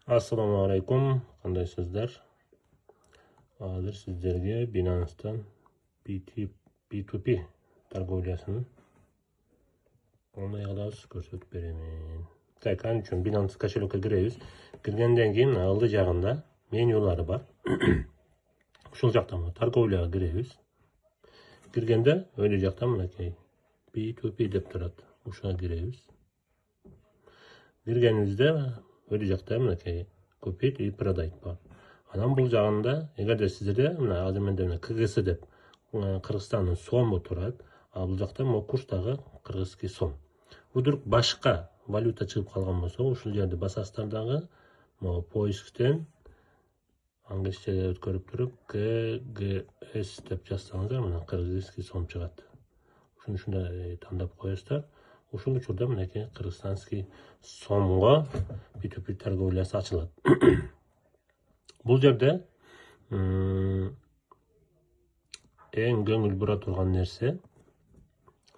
Assalamu alaikum, qandaysizlar? Hozir sizlarga Binance'dan P2P торговлясini qanday qilasiz ko'rsatib beraman. Qani uchun Binance kошелекка kiramiz. Kirgandan keyin oldi jag'ында menyulari bor. O'sha joqdan торговляga kiramiz. Kirganda o'sha joqdan menakay P2P deb turadi. O'shaga kiramiz. Kirganingizda o'sha joqdan menakay купить и продать bor. Анан бул жагында эгерде сиздерде мына азыр менде КГС деп Кыргызстандын сому турат, а бул жакта могу курстагы кыргызский сом. Вдруг башка валюта чыгып калган болсо, ушул жерди басасыздар дагы могу поисктен англисче өткөрүп туруп КГС деп жазсаңыздар мына кыргызский сом чыгат. Ушундай тандап коесуздар. Ушул учурда мынакей кыргызстанский сомго P2P торговлясы ачылат. Бул жерде эң көңүл бура турган нерсе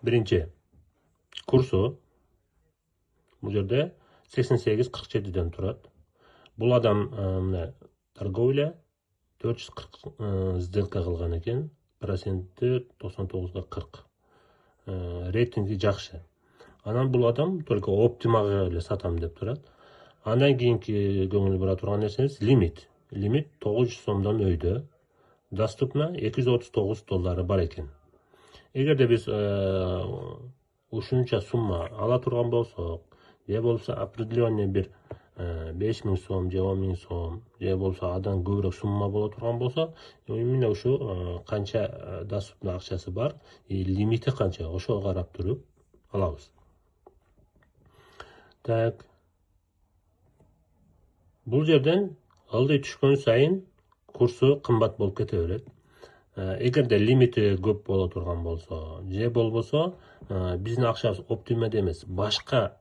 биринчи курсу. Бул жерде 88-47ден турат. Бул адам мына торговля 440 сделка кылган экен, проценти 99-40. Рейтинги жакшы. Анан бул адам только оптимага эле сатам деп турат. Андан кийинки көңүл бура турган нерсеңиз лимит. Лимит 900 сомдон өйдө. Доступна $239 бар экен. Эгерде биз ушунча сумма ала турган болсок, же болбосо определенный бир 5000 сом, же 10 000 сом, же болбосо адан көбүрөөк сумма боло турган болсо, эмне ушу канча доступна акчасы бар, лимити канча, ошого карап туруп алабыз. Так. Бул жерден алды түшкөн сайын курсу кымбат болуп кете берет. Эгерде лимити көп боло турган болсо, же болбосо биздин акчабыз оптимада эмес, башка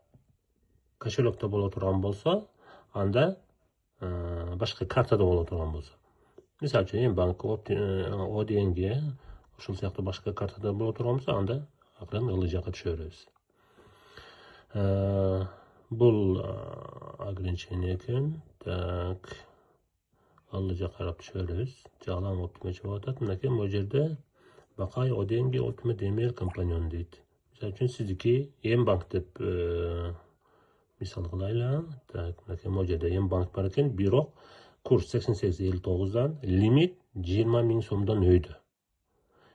кошелекте боло турган болсо, анда башка картада боло турган болсо. Мисалы үчүн банк ODN'ге ушул сыяктуу башка картада боло турган болсо, анда акырын ылдый жакка түшө беребиз. Бул ограничение экен. Так. Алды жакка карап түшө беребиз. Жалаң оптиме чыгып атат. Мынакей могу жерде Бакай ODN'ге Ultimate Email Companion дейт. Мисалы үчүн сиздики Мбанк деп мисал кылайлы. Так, мынакей могу жерде Мбанк бар экен, бирок курс 88.59дан лимит 20 000 сомдон өйдө.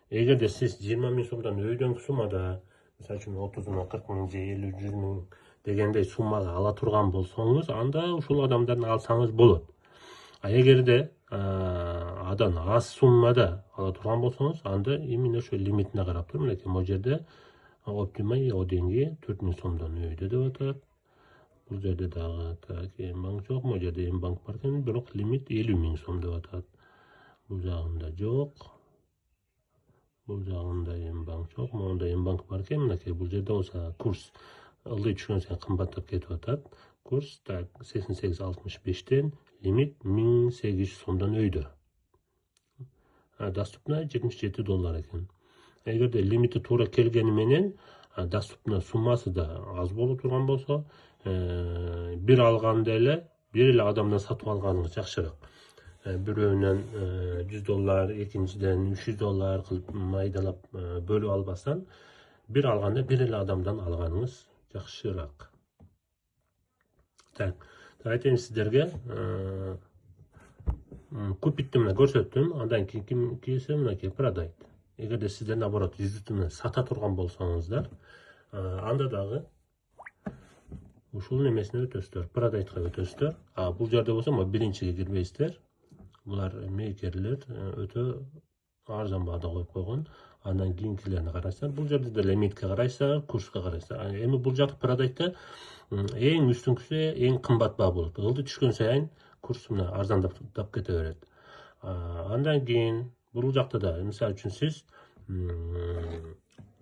Эгерде сиз 20 000 сомдон өйдөн суммада, мисалы үчүн 30 000, 40 000 же 50 100 000 дегендей сумманы ала турган болсоңуз, анда ушул адамдардан алсаңыз болот. А эгерде адан аз суммада ала турган болсоңуз, анда именно ошо лимитине карап туруп, мынакей могу жерде Optima ODN'ге 4 000 сомдон өйдө деп атат. Бул жерде дагы так Мбанк жок, могу жерде Мбанк бар экен, бирок лимит 50 000 сом деп атат. Бул жагында жок. Бул жагында Мбанк жок, монда Мбанк бар экен, мынакей бул жерде болсо курс ылдый түшкөн сайын кымбаттап кетип атат. Курс так 88.65ден лимит 1800 сомдон өйдө. Доступна $77 экен. Эгерде лимити туура келгени менен доступна суммасы да аз боло турган болсо, бир алганда эле бир эле адамдан сатып алганыңыз жакшыраак. Бирөөнөн $100, экинчиден $300 кылып майдалап бөлүп албастан, бир алганда бир эле адамдан алганыңыз жакшыраак. Так, айтайын сиздерге купитти мына көрсөттүм, андан кийин ким келсе мынакей продать. Эгерде сиздер наоборот издетүүнү сата турган болсоңуздар, анда дагы ушул немесине өтөсүздөр, продайтка өтөсүздөр. Бул жерде болсо биринчиге кирбейсиздер. Булар мейкерлер өтө арзан баада коюп койгон. Андан кийинкилерин карайсыздар. Бул жерде да лимитке карайсыздар, курска карайсыздар. Эми бул жакта продайтта эң үстүнкүсү эң кымбат баа болот. Ылдый түшкөн сайын курс мына арзандап кете берет. Андан кийин бул жакта да мисалы үчүн сиз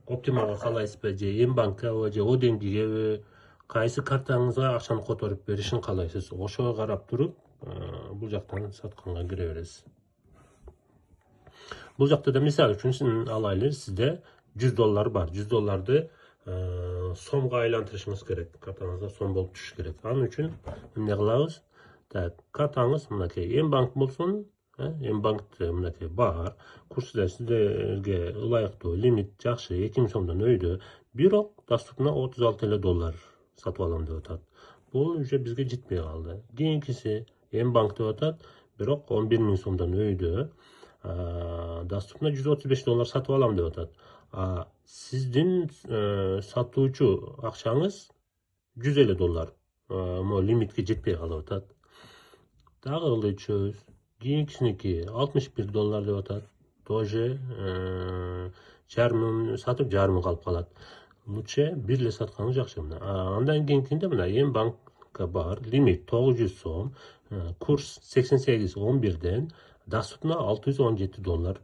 Optimага каалайсызбы, же Мбанкка, же ODN'ге, кайсы картаңызга акчаны которуп беришин каалайсыз. Ошого карап туруп, бул жактан сатканга кире бересиз. Бул жакта да мисалы үчүн алайлы, сизде $100 бар. $100 сомго айлантырышыңыз керек. Картаңызга сом болуп түшүш керек. Анын үчүн эмне кылабыз? Так, картаңыз мынакей Мбанк болсын, Мбанкте мынакей бар. Курсда сіздерге ылайыктуу лимит жакшы 2000 сомдон өйдө. Бирок доступна 36 доллар сатып алам деп атат. Бул уже бизге жетпей калды. Кийинкиси Мбанк деп атат, бирок 11 000 сомдон өйдө. Доступна 135 доллар сатып алам деп атат. Сиздин сатуучу акчаңыз 150 доллар. Лимитке жетпей калып атат. Дагы ылдый түшөбүз. Кийинкисиники 61 доллар деп атат. Тоже жарым сатып жарым калып калат. Лучше бир эле сатканыңыз жакшы мына. Андан кийинкинде мына Мбанкка бар. Лимит 900 сом. Курс 88.11ден доступна 617 доллар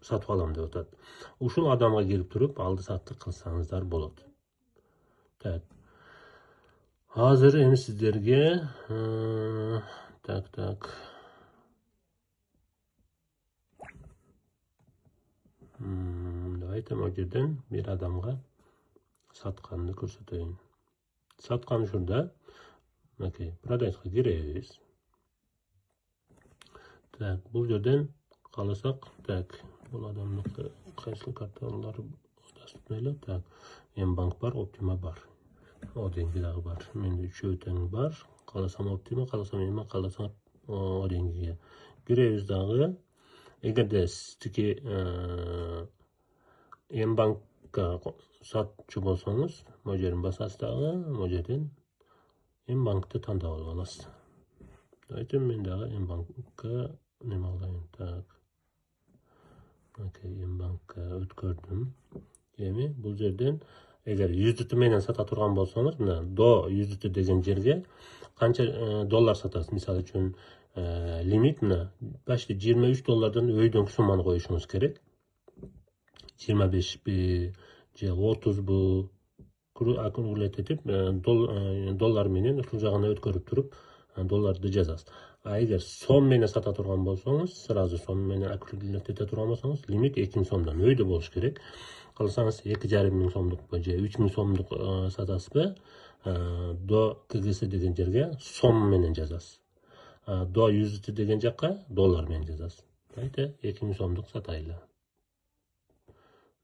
сатып алам деп атат. Ушул адамга кирип туруп алды саттык кылсаңыздар болот. Так. Азыр эми сиздерге так. Давайте мына жерден бир адамга сатканды көрсөтөйүн. Саткан ушунда. Окей, продажга киребиз. Так, бул жерден кааласак, так, бул адамдыкы кайсы карталары доступна эле. Так, Мбанк бар, Оптима бар. Оденги дагы бар. Менде үчөө тең бар. Кааласам Оптима, кааласам Мбанк, кааласам Оденgiге. Киребиз дагы. Эгерде сиздики Мбанкка сатчу болсоңуз, могу жерин басасыз дагы, могу жерден Мбанкты тандап алып аласыз. Давайте мен дагы Мбанкка неме алайын. Так. Окей, Мбанкка өткөрдүм. Эми бул жерден эгер 100 менен сата турган болсоңуз, мына до 100 деген жерге канча доллар сатасыз? Мисалы үчүн лимит мына почти 23 доллардан өйдөн сумманы коюшуңуз керек. 25 же 30 аккумулят этип доллар менен ушул жагына өткөрүп туруп долларды жазасыз. Эгер сом менен сата турган болсоңуз, сразу сом менен аккумулят эте турган болсоңуз, лимит 2000 сомдон өйдө болуш керек. Калсаңыз 2,5 сомдукпу же 3000 сомдук сатасызбы, до КГС деген жерге сом менен жазасыз. До 100 деген жакка доллар менен жазасыз. Давайте 2000 сомдук сатайлы.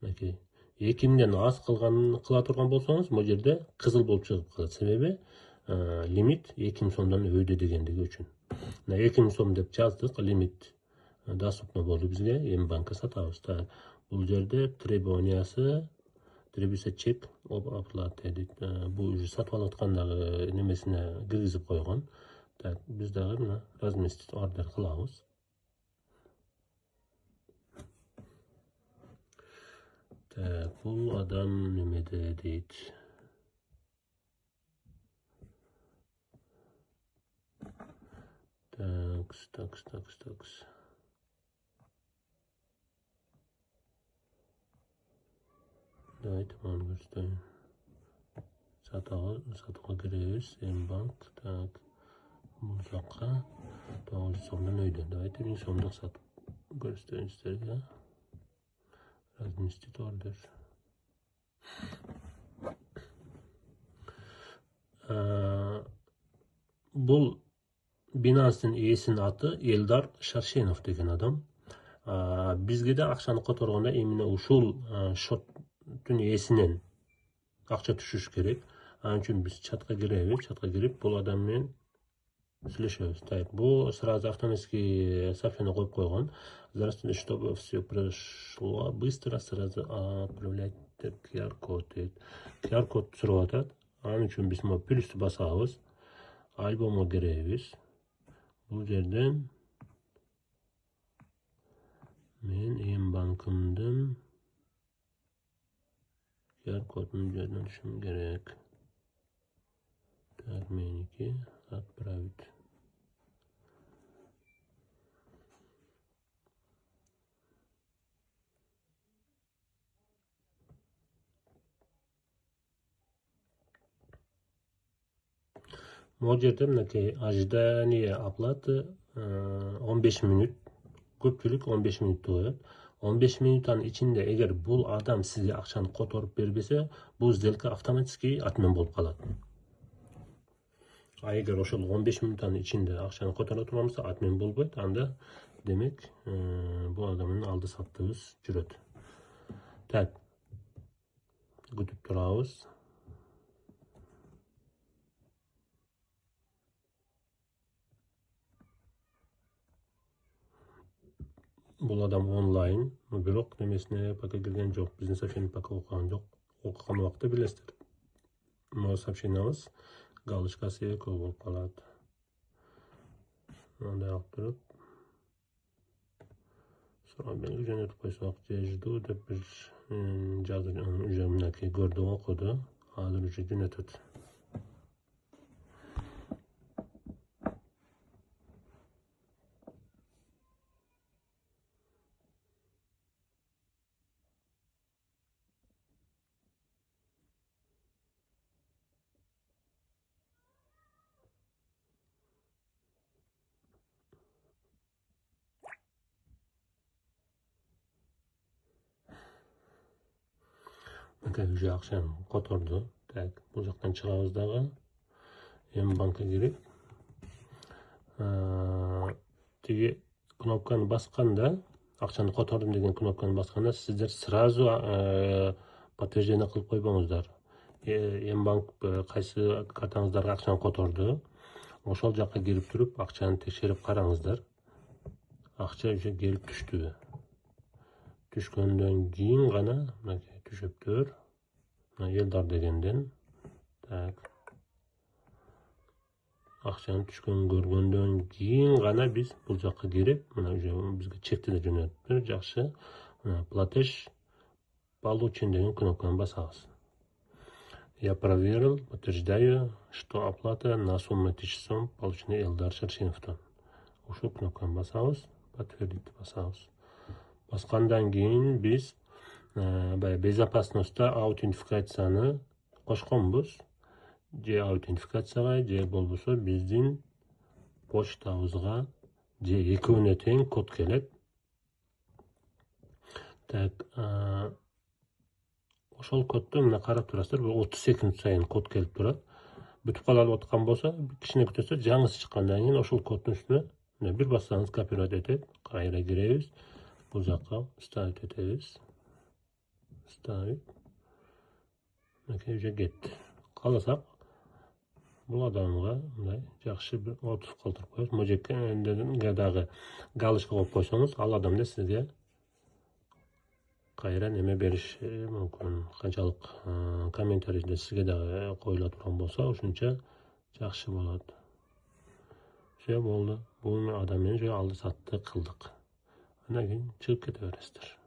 Окей. 2000ден аз кыла турган болсоңуз, могу жерде кызыл болуп чыгып калат. Себеби лимит 2000 сомдон өйдө дегендиги үчүн. 2000 сом деп жаздык, лимит доступна болду бизге, Мбанкка сатабыз. Бул жерде требованиясы чек оплаты дейт. Бул уже сатып алып аткандагы немесине киргизип койгон. Так, биз дагы мына разместить ордер кылабыз. Так, бул адам немеде дейт. Так. Давайте маны көрсөтөйүн. Сатууга киребиз. Мбанк. Так. Бул жакка 900 сомдон өйдө. Давайте 1000 сомдук сатып көрсөтөйүн сиздерге. Разместить ордер. Бул Binance'ın ээсинин аты Элдар Шаршенов деген адам. Бизге да акчаны которгондо именно ушул шоттун ээсинен акча түшүш керек. Анын үчүн биз чатка киребиз. Чатка кирип бул адам менен сүйлөшөбүз. Так, бул сразу автоматически сообщение коюп койгон. Здравствуйте, чтобы все прошло быстро, сразу отправлять QR-код. QR-код сурап атат. Анын үчүн биз плюсту басабыз. Альбомго киребиз. Бул жерден мен Мбанкымдын QR-кодун жерден түшүм керек. Так, меники отправить. Могу жерде мынакей ожидание оплаты 15 минут. Көпчүлүк 15 минутты коет. 15 минуттан ичинде эгер бул адам сизге акчаны которуп бербесе, бул сделка автоматически отмен болуп калат. Agar ошол 15 мүнөттүн ичинде акчаны которо турганбызса, отмен болбойт. Анда демек бул адамдын алды саттыгыбыз жүрөт. Так, күтүп турабыз. Бул адам онлайн, бирок немесине пока келген жок. Биздин сообщение пока окуган жок. Окуган убакта билесиздер. Могу сообщениябыз галочкасы экөө болуп калат. Мындай алып туруп, суроо белги жөнөтүп койсок, же жду деп бир жазып уже мынакей көрдү, окуду. Азыр уже жөнөтөт. Уже акчаны которду. Так, бул жактан чыгабыз дагы. Эми банкка кирип, тиги кнопканы басканда, акчаны котордум деген кнопканы басканда, сиздер сразу подтверждение кылып койбоңуздар. Мбанк кайсы картаңыздарга акчаны которду, ошол жакка кирип туруп, акчаны текшерип караңыздар. Акча уже келип түштүбү? Түшкөндөн кийин гана, мынакей түшөптөр, Элдар дегенден, так, акчанын түшкөнүн көргөндөн кийин гана биз бул жакка кирип, мына уже бизге чекти да жөнөттү. Жакшы. Платеж получен деген кнопканы басабыз. Я проверил, подтверждаю, что оплата на сумму 1000 сом получена Элдар Шершеновдон. Ушул кнопканы басабыз, подтвердить басабыз. Баскандан кийин биз безопасностьта аутентификацияны кошконбуз. Же аутентификацияга, же болбосо биздин почтабызга, же экөөнө тең код келет. Так, ошол кодду мына карап турасыздар, 30 секунд сайын код келип турат. Бүтүп калып аткан болсо, кичине күтөсөз, жаңысы чыккандан кийин ошол коддун үстүнө бир бассаңыз копировать этет, кайра киребиз. Бул жакка ставить этебиз. Ставить. Мынакей уже кетти. Кааласак, бул адамга мындай жакшы бир отзыв калтырып коебуз. Могу жерге дагы галочка коюп койсоңуз, ал адам да сизге кайра неме бериши мүмкүн. Канчалык комментарийде сизге дагы коюла турган болсо, ушунча жакшы болот. Все болду. Бул адам менен алды сатты кылдык. Андан кийин чыгып кете бересиздер.